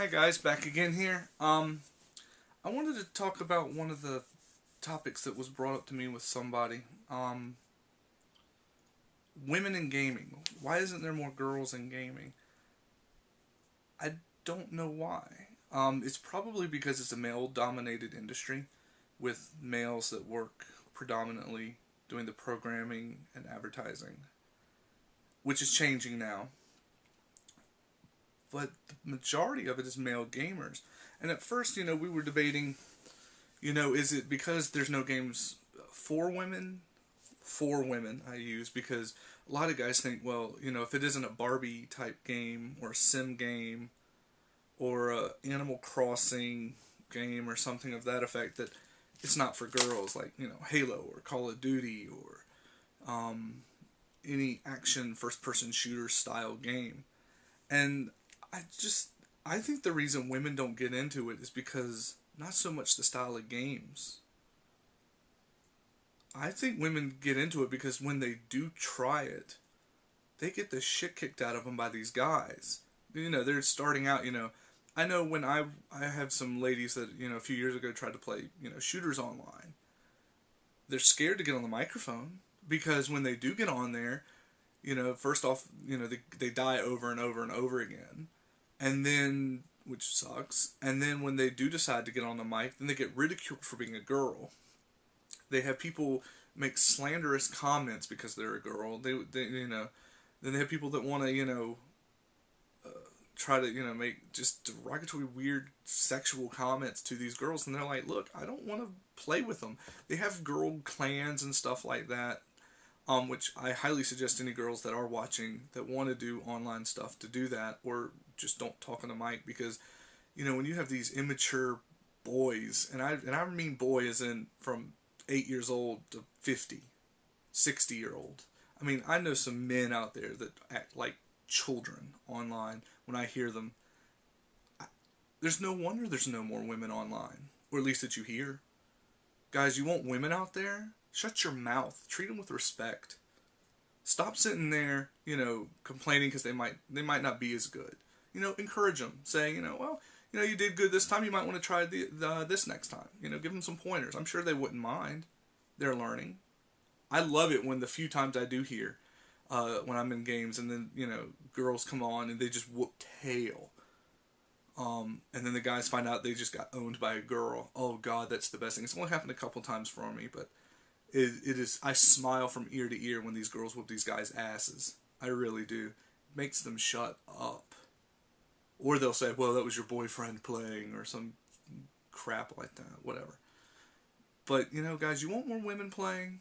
Hi guys, back again here. I wanted to talk about one of the topics that was brought up to me with somebody. Women in gaming. Why isn't there more girls in gaming? I don't know why. It's probably because it's a male-dominated industry, with males that work predominantly doing the programming and advertising, which is changing now. But the majority of it is male gamers. And at first, we were debating, is it because there's no games for women? For women, I use, because a lot of guys think, well, if it isn't a Barbie type game or a sim game or a Animal Crossing game or something of that effect, that it's not for girls, like, Halo or Call of Duty or any action first person shooter style game. And I just I think the reason women don't get into it is because not so much the style of games. I think women get into it because when they do try it, they get the shit kicked out of them by these guys. They're starting out. I know when I have some ladies that a few years ago tried to play shooters online. They're scared to get on the microphone because when they do get on there, first off, they die over and over and over again, and then which sucks. And then when they do decide to get on the mic, then they get ridiculed for being a girl. They have people make slanderous comments because they're a girl. Then they have people that want to try to make just derogatory, weird sexual comments to these girls, and they're like, look, I don't want to play with them. They have girl clans and stuff like that. Which I highly suggest any girls that are watching that want to do online stuff to do that, or just don't talk on the mic, because when you have these immature boys, and I mean boy as in from 8 years old to 50, 60 year old. I mean, I know some men out there that act like children online. When I hear them, there's no wonder there's no more women online, or at least that you hear. Guys, you want women out there? Shut your mouth. Treat them with respect. Stop sitting there, complaining because they might not be as good. Encourage them. Say, well, you did good this time. You might want to try this next time. Give them some pointers. I'm sure they wouldn't mind. They're learning. I love it when the few times I do hear, when I'm in games, and then girls come on and they just whoop tail. And then the guys find out they just got owned by a girl. Oh God, that's the best thing. It's only happened a couple times for me, but it is. I smile from ear to ear when these girls whoop these guys' asses. I really do. It makes them shut up. Or they'll say, well, that was your boyfriend playing, or some crap like that, whatever. But, guys, you want more women playing?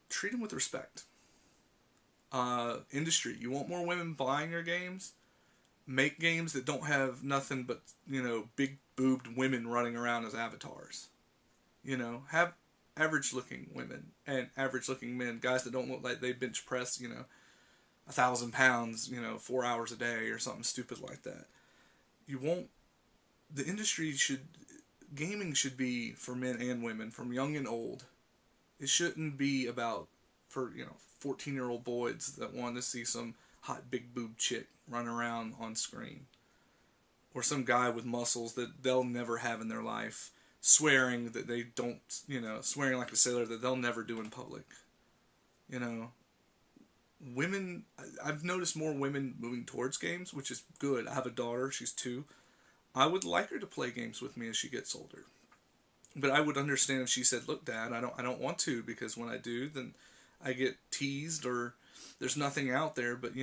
Treat them with respect. Industry, you want more women buying your games? Make games that don't have nothing but, big boobed women running around as avatars. Have average looking women and average looking men, guys that don't look like they bench press, 1,000 pounds, 4 hours a day or something stupid like that. You won't. The industry should. Gaming should be for men and women, from young and old. It shouldn't be about for 14-year-old boys that want to see some hot big boob chick run around on screen, or some guy with muscles that they'll never have in their life, swearing that they don't, swearing like a sailor that they'll never do in public. Women, I've noticed more women moving towards games, which is good. I have a daughter, she's 2. I would like her to play games with me as she gets older. But I would understand if she said, look, Dad, I don't want to, because when I do, then I get teased, or there's nothing out there but,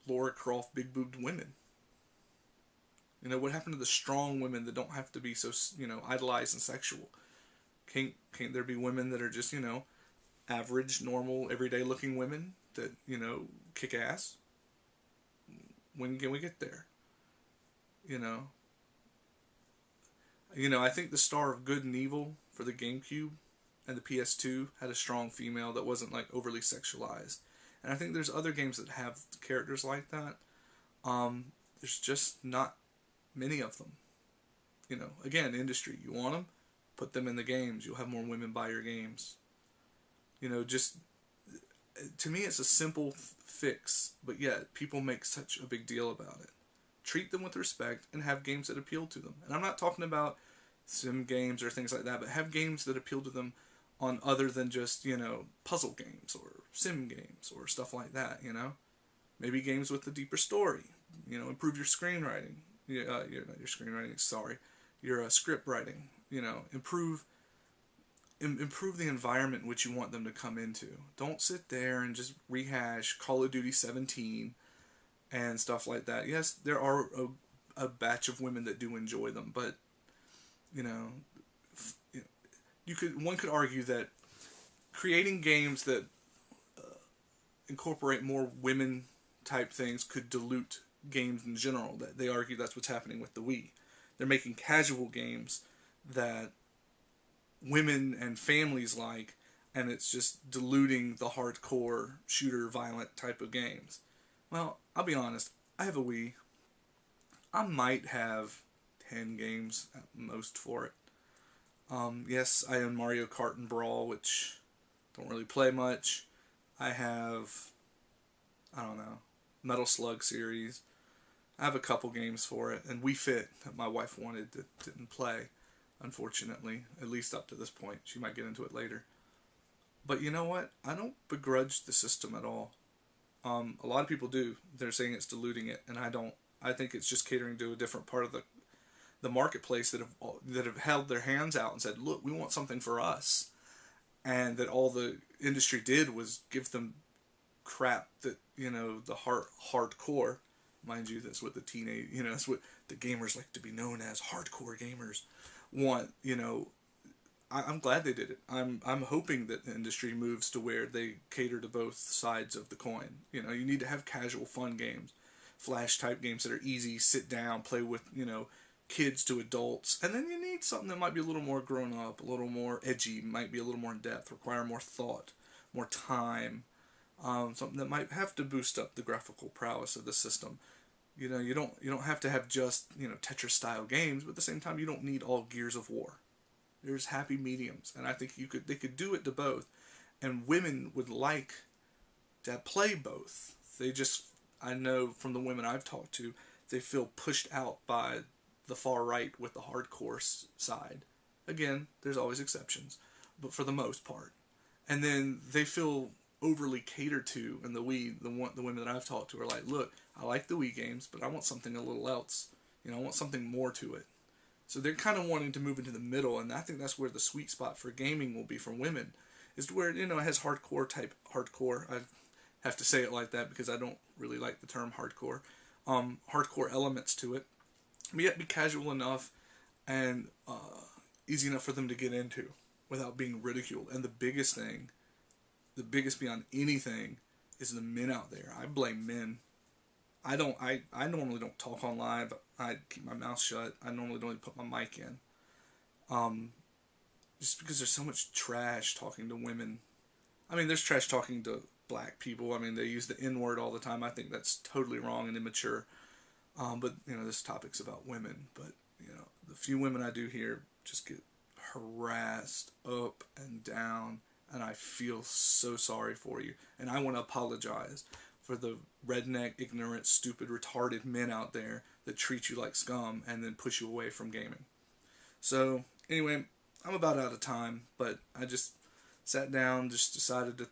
Laura Croft big boobed women. What happened to the strong women that don't have to be so, idolized and sexual? Can't there be women that are just, average, normal, everyday looking women that, kick ass? When can we get there? I think the Star of Good and Evil for the GameCube and the PS2 had a strong female that wasn't like overly sexualized. And I think there's other games that have characters like that. There's just not many of them. Again, industry, you want them, put them in the games. You'll have more women buy your games. Just to me, it's a simple fix, but yet people make such a big deal about it. treat them with respect, and have games that appeal to them. And I'm not talking about sim games or things like that, but have games that appeal to them on other than just, puzzle games or sim games or stuff like that, Maybe games with a deeper story, improve your screenwriting. Not your screenwriting, sorry. Your script writing, improve the environment in which you want them to come into. Don't sit there and just rehash Call of Duty 17 and stuff like that. Yes, there are a batch of women that do enjoy them, but one could argue that creating games that incorporate more women type things could dilute games in general. That they argue that's what's happening with the Wii. They're making casual games that women and families like, and it's just diluting the hardcore shooter violent type of games. Well, I'll be honest, I have a Wii. I might have 10 games at most for it. Yes, I own Mario Kart and Brawl, which don't really play much. I have, I don't know, Metal Slug series. I have a couple games for it, and Wii Fit that my wife wanted that didn't play, unfortunately, at least up to this point. She might get into it later. But you know what? I don't begrudge the system at all. A lot of people do. They're saying it's diluting it, and I don't. I think it's just catering to a different part of the marketplace that have held their hands out and said, look, we want something for us. And that all the industry did was give them crap that, the hardcore, mind you, that's what the teenage, that's what the gamers like to be known as, hardcore gamers, want, I'm glad they did it. I'm hoping that the industry moves to where they cater to both sides of the coin. You need to have casual, fun games, flash type games that are easy, sit down, play with, kids to adults, and then you need something that might be a little more grown up, a little more edgy, might be a little more in depth, require more thought, more time, something that might have to boost up the graphical prowess of the system. You don't have to have just Tetris style games, but at the same time you don't need all Gears of War. There's happy mediums, and I think they could do it to both, and women would like to play both. I know from the women I've talked to, they feel pushed out by the far right with the hardcore side. Again, there's always exceptions, but for the most part. And then they feel overly catered to, and the women that I've talked to are like, look, I like the Wii games, but I want something a little else. I want something more to it. So they're kind of wanting to move into the middle, and I think that's where the sweet spot for gaming will be for women, is to where, it has hardcore. I have to say it like that because I don't really like the term hardcore. Hardcore elements to it, but yet be casual enough and easy enough for them to get into without being ridiculed. And the biggest beyond anything, is the men out there. I blame men. I normally don't talk on live. I keep my mouth shut. I normally don't even put my mic in. Just because there's so much trash talking to women. I mean, there's trash talking to black people. I mean, they use the N-word all the time. I think that's totally wrong and immature. But, this topic's about women. But, the few women I do hear just get harassed up and down. And I feel so sorry for you. And I want to apologize for the redneck, ignorant, stupid, retarded men out there that treat you like scum and then push you away from gaming. So, anyway, I'm about out of time, but I just sat down, just decided to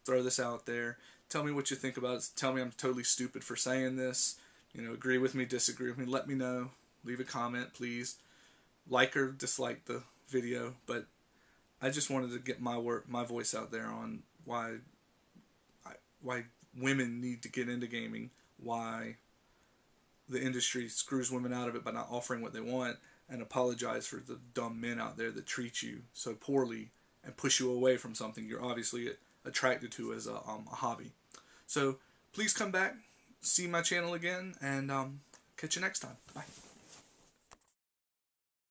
throw this out there. Tell me what you think about it. Tell me I'm totally stupid for saying this. Agree with me, disagree with me. Let me know. Leave a comment, please. Like or dislike the video, but I just wanted to get my voice out there on why women need to get into gaming, why the industry screws women out of it by not offering what they want, and apologize for the dumb men out there that treat you so poorly and push you away from something you're obviously attracted to as a hobby. So please come back, see my channel again, and catch you next time. Bye.